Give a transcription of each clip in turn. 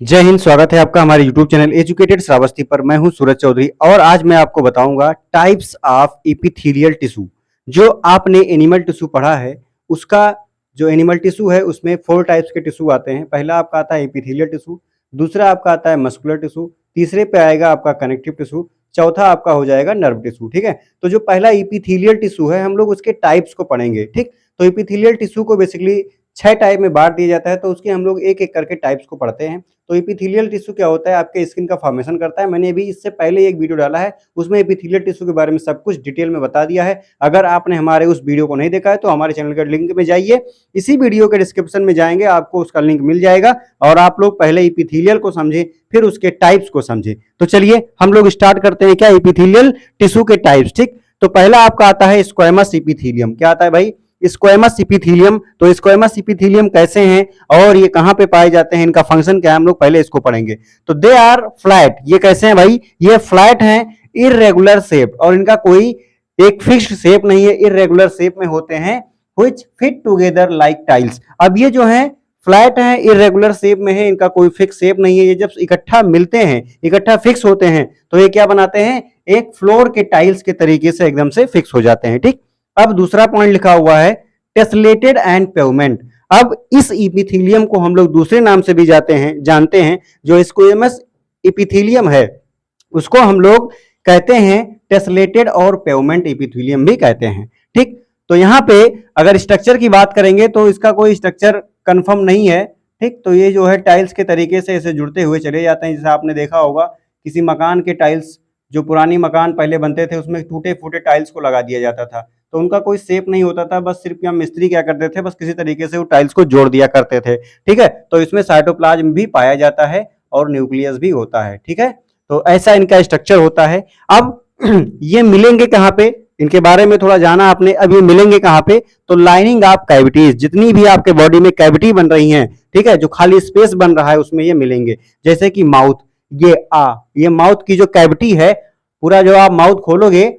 जय हिंद। स्वागत है आपका हमारे YouTube चैनल एजुकेटेड श्रावस्ती पर। मैं हूं सूरज चौधरी और आज मैं आपको बताऊंगा टाइप्स ऑफ एपिथेलियल टिश्यू। जो आपने एनिमल टिश्यू पढ़ा है उसका जो एनिमल टिश्यू है उसमें 4 टाइप्स के टिश्यू आते हैं। पहला आपका आता है एपिथेलियल टिश्यू, दूसरा आपका आता है मस्कुलर टिश्यू, तीसरे पे आएगा आपका कनेक्टिव टिश्यू, चौथा आपका हो जाएगा नर्व टिश्यू। ठीक है, तो जो पहला एपिथेलियल टिश्यू है हम लोग उसके टाइप्स को पढ़ेंगे। ठीक, तो एपिथेलियल टिश्यू को बेसिकली 6 टाइप में बांट दिया जाता है, तो उसके हम लोग एक एक करके टाइप्स को पढ़ते हैं। तो एपिथेलियल टिश्यू क्या होता है, आपके स्किन का फॉर्मेशन करता है। मैंने अभी इससे पहले एक वीडियो डाला है, उसमें एपिथेलियल टिश्यू के बारे में सब कुछ डिटेल में बता दिया है। अगर आपने हमारे उस वीडियो को नहीं देखा है तो हमारे चैनल के लिंक में जाइए, इसी वीडियो के डिस्क्रिप्शन में जाएंगे, आपको उसका लिंक मिल जाएगा और आप लोग पहले एपिथेलियल को समझें फिर उसके टाइप्स को समझें। तो चलिए हम लोग स्टार्ट करते हैं क्या एपिथेलियल टिश्यू के टाइप्स। ठीक, तो पहला आपका आता है स्क्वैमस एपिथेलियम। क्या आता है भाई? Squamous epithelium. तो स्क्वैमस एपिथेलियम कैसे हैं और ये कहां पे पाए जाते हैं, इनका फंक्शन क्या है, हम लोग पहले इसको पढ़ेंगे। तो दे आर फ्लैट। ये कैसे हैं भाई? ये फ्लैट हैं, इररेगुलर शेप, और इनका कोई एक फिक्स्ड शेप नहीं है, इररेगुलर शेप में होते हैं, which fit together like tiles. अब ये जो है फ्लैट है, इररेगुलर शेप में है, इनका कोई फिक्स शेप नहीं है। ये जब इकट्ठा मिलते हैं, इकट्ठा फिक्स होते हैं तो ये क्या बनाते हैं, एक फ्लोर के टाइल्स के तरीके से एकदम से फिक्स हो जाते हैं। ठीक, अब दूसरा पॉइंट लिखा हुआ है टेस्लेटेड एंड पेवमेंट। अब इस एपिथेलियम को हम लोग दूसरे नाम से भी जानते हैं। जो स्क्वैमस एपिथेलियम है उसको हम लोग कहते हैं टेस्लेटेड और पेवमेंट एपिथेलियम भी कहते हैं। ठीक, तो यहाँ पे अगर स्ट्रक्चर की बात करेंगे तो इसका कोई स्ट्रक्चर कंफर्म नहीं है। ठीक, तो ये जो है टाइल्स के तरीके से ऐसे जुड़ते हुए चले जाते हैं। जैसे आपने देखा होगा किसी मकान के टाइल्स, जो पुरानी मकान पहले बनते थे उसमें टूटे फूटे टाइल्स को लगा दिया जाता था, तो उनका कोई शेप नहीं होता था, बस सिर्फ यहाँ मिस्त्री क्या करते थे, बस किसी तरीके से वो टाइल्स को जोड़ दिया करते थे। ठीक है, तो इसमें साइटोप्लाज्म भी पाया जाता है और न्यूक्लियस भी होता है। ठीक है, तो ऐसा इनका स्ट्रक्चर होता है। अब ये मिलेंगे कहाँ पे, इनके बारे में थोड़ा जाना आपने। अब ये मिलेंगे कहाँ पे, तो लाइनिंग ऑफ कैविटीज, जितनी भी आपके बॉडी में कैविटी बन रही हैं, ठीक है, जो खाली स्पेस बन रहा है उसमें ये मिलेंगे। जैसे कि माउथ, ये माउथ की जो कैविटी है, पूरा जो आप माउथ खोलोगे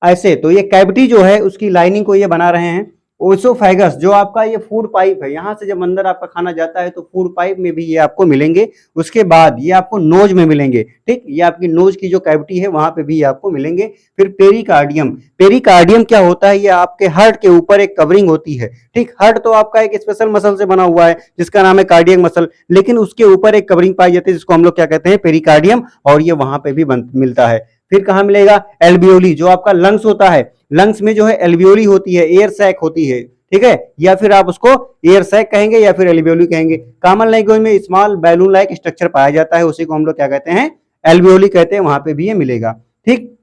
ऐसे, तो ये कैविटी जो है उसकी लाइनिंग को ये बना रहे हैं। ओसोफेगस, जो आपका ये फूड पाइप है, यहां से जब अंदर आपका खाना जाता है तो फूड पाइप में भी ये आपको मिलेंगे। उसके बाद ये आपको नोज में मिलेंगे। ठीक, ये आपकी नोज की जो कैविटी है वहां पे भी ये आपको मिलेंगे। फिर पेरिकार्डियम, पेरिकार्डियम क्या होता है, ये आपके हार्ट के ऊपर एक कवरिंग होती है। ठीक, हार्ट तो आपका एक स्पेशल मसल से बना हुआ है जिसका नाम है कार्डियक मसल, लेकिन उसके ऊपर एक कवरिंग पाई जाती है जिसको हम लोग क्या कहते हैं, पेरिकार्डियम, और ये वहां पे भी मिलता है। फिर कहां मिलेगा, एल्वियोली, जो आपका लंग्स होता है, लंग्स में जो है एल्वियोली होती है, एयर सैक होती है। ठीक है, या फिर आप उसको एयर सैक कहेंगे या फिर एल्वियोली कहेंगे। कॉमन लैंग्वेज में स्मॉल बैलून लाइक स्ट्रक्चर पाया जाता है, उसी को हम लोग क्या कहते हैं, एल्वियोली कहते हैं, वहां पे भी ये मिलेगा। ठीक,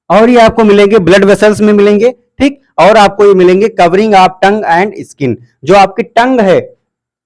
और ये आपको मिलेंगे ब्लड वेसल्स में मिलेंगे। ठीक, और आपको ये मिलेंगे covering of tongue and skin, जो आपकी टंग है,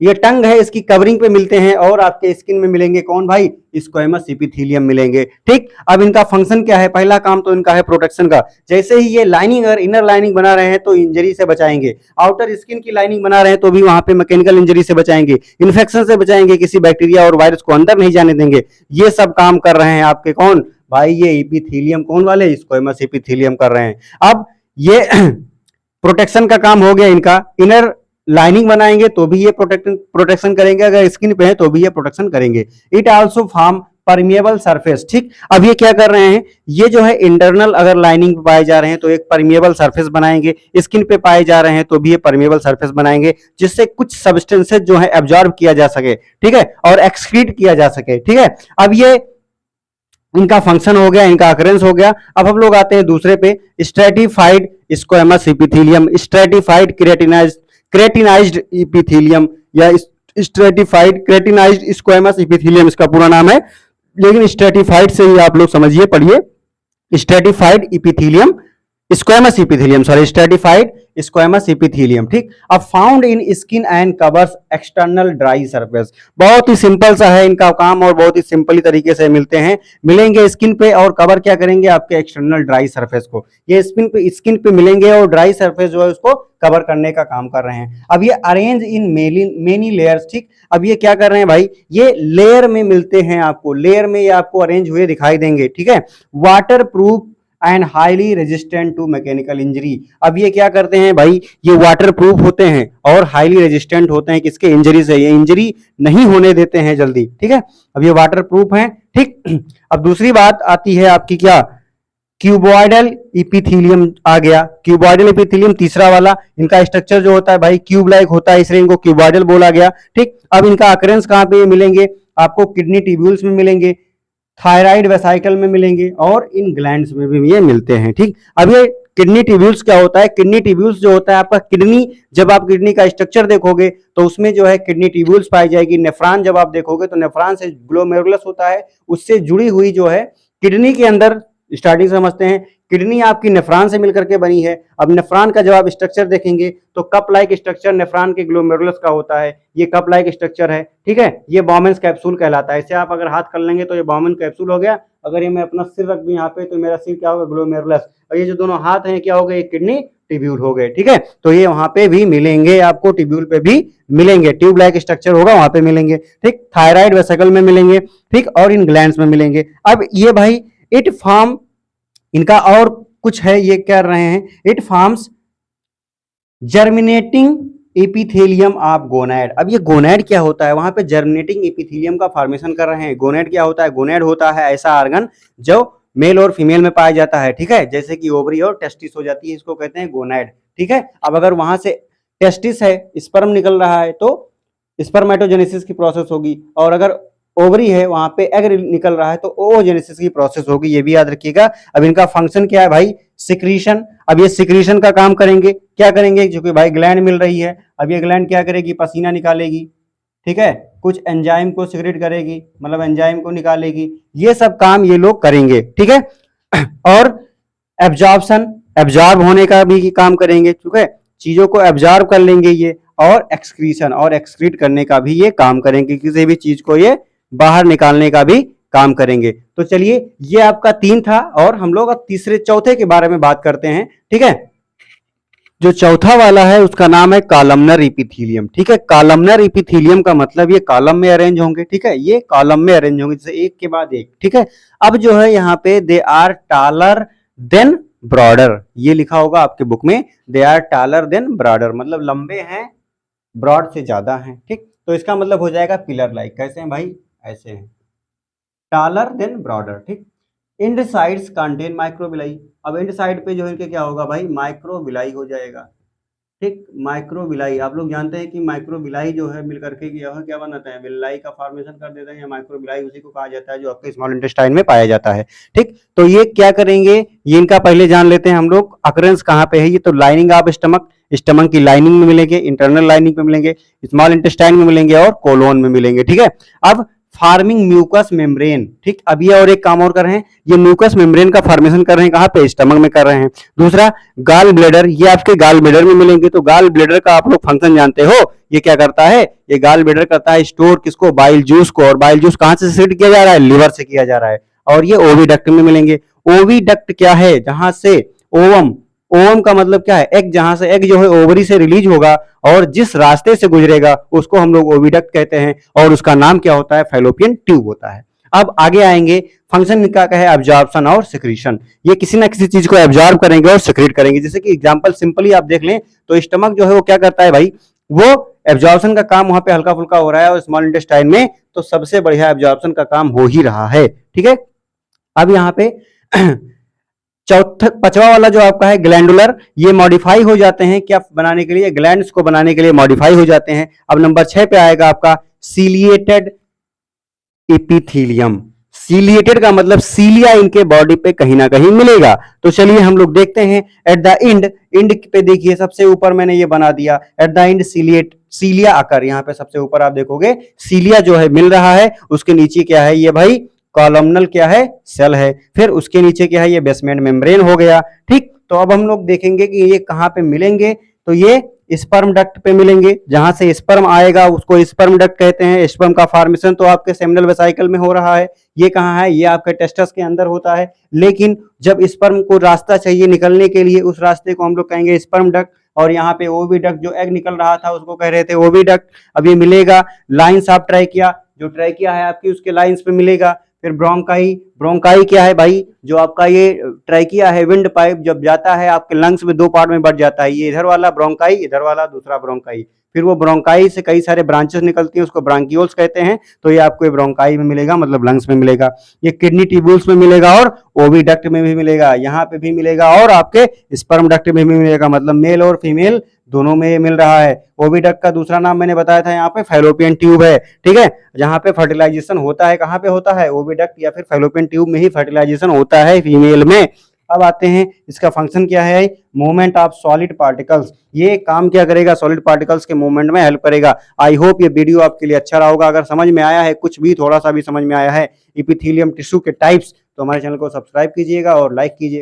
ये टंग है, इसकी कवरिंग पे मिलते हैं, और आपके स्किन में मिलेंगे कौन भाई, स्क्वैमस एपिथेलियम मिलेंगे। ठीक, अब इनका फंक्शन क्या है, पहला काम तो इनका है प्रोटेक्शन का। जैसे ही ये लाइनिंग और इनर लाइनिंग बना रहे हैं तो इंजरी से बचाएंगे, आउटर स्किन की लाइनिंग बना रहे हैं तो भी वहां पे मैकेनिकल इंजरी से बचाएंगे, इन्फेक्शन से बचाएंगे, किसी बैक्टीरिया और वायरस को अंदर नहीं जाने देंगे। ये सब काम कर रहे हैं आपके कौन भाई, ये एपिथेलियम कौन वाले, स्क्वैमस एपिथेलियम कर रहे हैं। अब ये प्रोटेक्शन का काम हो गया इनका। इनर लाइनिंग बनाएंगे तो भी ये प्रोटेक्शन करेंगे, अगर स्किन पे है तो भी ये प्रोटेक्शन करेंगे। It also form permeable surface. ठीक, अब ये क्या कर रहे हैं, ये जो है इंटरनल अगर लाइनिंग पे पाए जा रहे हैं तो एक परमिएबल सरफेस बनाएंगे, स्किन पे पाए जा रहे हैं तो भी ये परमिएबल सरफेस बनाएंगे, जिससे कुछ सब्सटेंसेस जो है एब्जॉर्ब किया जा सके। ठीक है, और एक्सक्रीट किया जा सके। ठीक है, अब ये इनका फंक्शन हो गया, इनका अकरेंस हो गया। अब हम लोग आते हैं दूसरे पे, stratified squamous epithelium, stratified keratinized epithelium, या स्ट्रेटिफाइड क्रेटिनाइज्ड स्क्वैमस एपिथेलियम इसका पूरा नाम है, लेकिन स्ट्रेटिफाइड से ही आप लोग समझिए, पढ़िए, stratified epithelium, squamous epithelium, sorry, stratified squamous epithelium. ठीक, अब found in skin and covers external dry surface. बहुत ही सिंपल सा है इनका काम और बहुत ही सिंपली तरीके से मिलते हैं, मिलेंगे स्किन पे और कवर क्या करेंगे, आपके एक्सटर्नल ड्राई सरफेस को। ये स्किन पे मिलेंगे और ड्राई सरफेस जो है उसको कवर करने का काम कर रहे हैं। अब ये अरेंज इन मेनी लेयर्स। ठीक, अब ये क्या कर रहे हैं भाई, ये लेयर में मिलते हैं आपको, लेयर में ये आपको अरेंज हुए दिखाई देंगे। ठीक है, waterproof and highly resistant to mechanical injury. अब ये क्या करते हैं भाई, ये वाटर प्रूफ होते हैं और हाईली रेजिस्टेंट होते हैं किसके, इंजरी से, ये इंजरी नहीं होने देते हैं जल्दी, ठीक है। अब ये वाटर प्रूफ हैं, ठीक। अब दूसरी बात आती है आपकी क्या, क्यूबॉइडल इपिथीलियम आ गया। क्यूबॉइडल इपिथीलियम तीसरा वाला, इनका स्ट्रक्चर जो होता है भाई क्यूब लाइक होता है, इसलिए इनको क्यूबॉइडल बोला गया, ठीक। अब इनका अकरेंस कहां पे मिलेंगे, आपको किडनी ट्यूब्यूल्स में मिलेंगे, थायराइड वेसाइकल में मिलेंगे और इन ग्लैंड्स में भी ये मिलते हैं, ठीक। अब ये किडनी ट्यूब्यूल्स क्या होता है, किडनी ट्यूब्यूल्स जो होता है आपका किडनी, जब आप किडनी का स्ट्रक्चर देखोगे तो उसमें जो है किडनी ट्यूब्यूल्स पाई जाएगी। नेफ्रॉन जब आप देखोगे तो नेफ्रॉन से ग्लोमेरुलस होता है, उससे जुड़ी हुई जो है किडनी के अंदर, स्टार्टिंग समझते हैं, किडनी आपकी नेफ्रॉन से मिलकर के बनी है। अब नेफ्रॉन का जब आप स्ट्रक्चर देखेंगे तो कप लाइक स्ट्रक्चर नेफ्रॉन के ग्लोमेरुलस का होता है, ये कप लाइक स्ट्रक्चर है, ठीक है। ये बॉमेंस कैप्सूल कहलाता है। इसे आप अगर हाथ कर लेंगे तो ये बॉमेन कैप्सूल हो गया। अगर ये मैं अपना सिर रख दूं यहाँ पे तो मेरा सिर क्या होगा, ग्लोमेरुलस, और ये जो दोनों हाथ हैं क्या हो गए, किडनी ट्यूब्यूल हो गए, ठीक है। तो ये वहां पे भी मिलेंगे आपको, ट्यूब्यूल पे भी मिलेंगे, ट्यूब लाइक स्ट्रक्चर होगा वहां पे मिलेंगे, ठीक। थायराइड वेसिकल में मिलेंगे, ठीक, और इन ग्लैंड्स में मिलेंगे। अब ये भाई इट फॉर्म, इनका और कुछ है, ये कर रहे हैं, it forms germinating epithelium of gonad. अब ये गोनैड क्या होता है, वहां पे जर्मिनेटिंग एपिथेलियम का फॉर्मेशन कर रहे हैं। गोनैड क्या होता है, गोनैड होता है ऐसा ऑर्गन जो मेल और फीमेल में पाया जाता है, ठीक है, जैसे कि ओवरी और टेस्टिस हो जाती है, इसको कहते हैं गोनैड, ठीक है। अब अगर वहां से टेस्टिस है, स्पर्म निकल रहा है तो स्पर्मेटोजेनेसिस की प्रोसेस होगी, और अगर ओवरी है वहां पे एग निकल रहा है तो ओजेनेसिस की प्रोसेस होगी, ये भी याद रखिएगा। अब इनका फंक्शन क्या है भाई, सिक्रीशन। अब ये सिक्रीशन का काम करेंगे, क्या करेंगे, क्योंकि भाई ग्लैंड मिल रही है, अब ये ग्लैंड क्या करेगी, पसीना निकालेगी, ठीक है, कुछ एंजाइम को सिक्रेट करेगी, मतलब एंजाइम को निकालेगी, ये सब काम ये लोग करेंगे, ठीक है। और एब्जॉर्प्शन, एब्जॉर्ब होने का भी काम करेंगे, ठीक है, चीजों को एब्जॉर्ब कर लेंगे ये, और एक्सक्रीशन, और एक्सक्रीट करने का भी ये काम करेंगे, किसी भी चीज को ये बाहर निकालने का भी काम करेंगे। तो चलिए ये आपका 3 था, और हम लोग अब तीसरे चौथे के बारे में बात करते हैं, ठीक है। जो चौथा वाला है उसका नाम है कॉलमनर इपिथेलियम, ठीक है। कॉलमनर इपिथेलियम का मतलब ये कॉलम में अरेंज होंगे, ठीक है, ये कॉलम में अरेंज होंगे, जैसे एक के बाद एक, ठीक है। अब जो है यहाँ पे they are taller than broader, ये लिखा होगा आपके बुक में, they are taller than broader, मतलब लंबे हैं, ब्रॉड से ज्यादा हैं, ठीक। तो इसका मतलब हो जाएगा पिलर लाइक। कैसे हैं भाई, ऐसे हैं, टॉलर देन ब्रॉडर, ठीक। End sides contain microvilli. अब इंड साइड पे जो इनके क्या होगा भाई, माइक्रोविलाई हो जाएगा, ठीक। माइक्रोविलाई, आप लोग जानते हैं कि माइक्रोविलाई जो है मिल करके क्या बनाते हैं, विलाई का फॉर्मेशन कर देते हैं, या माइक्रोविलाई उसी को कहा जाता है जो आपके स्मॉल इंटेस्टाइन में पाया जाता है, ठीक। तो ये क्या करेंगे, ये इनका पहले जान लेते हैं हम लोग, अकरेंस कहाँ पे है, ये तो लाइनिंग ऑफ स्टमक, स्टमक की लाइनिंग में मिलेंगे, इंटरनल लाइनिंग में मिलेंगे, स्मॉल इंटेस्टाइन में मिलेंगे और कोलोन में मिलेंगे, ठीक है। अब फार्मिंग म्यूकस मेम्ब्रेन, ठीक। अब ये और एक काम और कर रहे हैं, ये म्यूकस मेम्ब्रेन का फॉर्मेशन कर रहे हैं, कहाँ पे, स्टमक में कर रहे हैं। दूसरा गाल ब्लेडर, ये आपके गाल ब्लेडर में मिलेंगे। तो गाल ब्लेडर का आप लोग फंक्शन जानते हो, ये क्या करता है, ये गाल ब्लेडर करता है स्टोर किसको, बाइल जूस को, और बाइल जूस कहां से सिक्रेट किया जा रहा है, लिवर से किया जा रहा है। और ये ओविडक्ट में मिलेंगे। ओविडक्ट क्या है, जहां से ओवम, ओवम का मतलब क्या है, एग, जहां से एग जो है ओवरी से रिलीज होगा और जिस रास्ते से गुजरेगा उसको हम लोग ओविडक्ट कहते हैं, और उसका नाम क्या होता है, फैलोपियन ट्यूब होता है। अब आगे आएंगे, फंक्शन का है एब्जॉर्प्शन और सिक्रीशन। ये किसी ना किसी चीज को एब्जॉर्ब करेंगे और सिक्रेट करेंगे। जैसे कि एग्जांपल सिंपली आप देख लें तो स्टमक जो है वो क्या करता है भाई, वो एब्जॉर्प्शन का काम वहां पे हल्का फुल्का हो रहा है, और स्मॉल इंटेस्टाइन में तो सबसे बढ़िया एब्जॉर्प्शन का काम हो ही रहा है, ठीक है। अब यहाँ पे चौथा, पांचवा वाला जो आपका है ग्लैंडुलर, ये मॉडिफाई हो जाते हैं क्या बनाने के लिए, ग्लैंड्स को बनाने के लिए मॉडिफाई हो जाते हैं। अब नंबर 6 पे आएगा आपका सीलिएटेड एपिथेलियम। सीलिएटेड का मतलब सीलिया इनके बॉडी पे कहीं ना कहीं मिलेगा। तो चलिए हम लोग देखते हैं एट द एंड, एंड पे देखिए सबसे ऊपर मैंने ये बना दिया, एट द एंड सीलिएट, सीलिया आकर यहाँ पे सबसे ऊपर आप देखोगे सीलिया जो है मिल रहा है, उसके नीचे क्या है, ये भाई कॉलमनल क्या है, सेल है, फिर उसके नीचे क्या है, ये बेसमेंट मेम्ब्रेन हो गया, ठीक। तो अब हम लोग देखेंगे कि ये कहाँ पे मिलेंगे, तो ये स्पर्म डक्ट पे मिलेंगे, जहां से स्पर्म आएगा उसको स्पर्म डक्ट कहते हैं। स्पर्म का फॉर्मेशन तो आपके सेमिनल वेसाइकल में हो रहा है, ये कहाँ है, ये आपके टेस्टस के अंदर होता है, लेकिन जब स्पर्म को रास्ता चाहिए निकलने के लिए, उस रास्ते को हम लोग कहेंगे स्पर्म डक्ट, और यहाँ पे ओविडक्ट, जो एग निकल रहा था उसको कह रहे थे ओविडक्ट। अब ये मिलेगा लाइंस ऑफ ट्रैकिया, जो ट्रैकिया है आपकी उसके लाइंस पे मिलेगा, फिर ब्रोंकाई, ब्रोंकाई क्या है भाई, जो आपका ये ट्रैकिया है, विंड पाइप जब जाता है आपके लंग्स में दो पार्ट में बढ़ जाता है, ये इधर वाला ब्रोंकाई, इधर वाला दूसरा ब्रोंकाई, फिर वो ब्रोंकाई से कई सारे ब्रांचेस निकलती हैं, उसको ब्रांकियोल्स कहते हैं। तो ये आपको ये ब्रोंकाई में मिलेगा, मतलब लंग्स में मिलेगा। ये किडनी ट्यूब्यूल्स में मिलेगा और ओविडक्ट में भी मिलेगा, यहाँ पे भी मिलेगा और आपके स्पर्म डक्ट में भी मिलेगा, मतलब मेल और फीमेल दोनों में ये मिल रहा है। ओविडक्ट का दूसरा नाम मैंने बताया था यहाँ पे फैलोपियन ट्यूब है, ठीक है। जहाँ पे फर्टिलाइजेशन होता है, कहाँ पे होता है, ओविडक्ट या फिर फैलोपियन ट्यूब में ही फर्टिलाइजेशन होता है फीमेल में। अब आते हैं इसका फंक्शन क्या है, मूवमेंट ऑफ सॉलिड पार्टिकल्स। ये काम क्या करेगा, सॉलिड पार्टिकल्स के मूवमेंट में हेल्प करेगा। आई होप ये वीडियो आपके लिए अच्छा रहा होगा। अगर समझ में आया है, कुछ भी थोड़ा सा भी समझ में आया है इपिथेलियम टिश्यू के टाइप्स, तो हमारे चैनल को सब्सक्राइब कीजिएगा और लाइक कीजिएगा।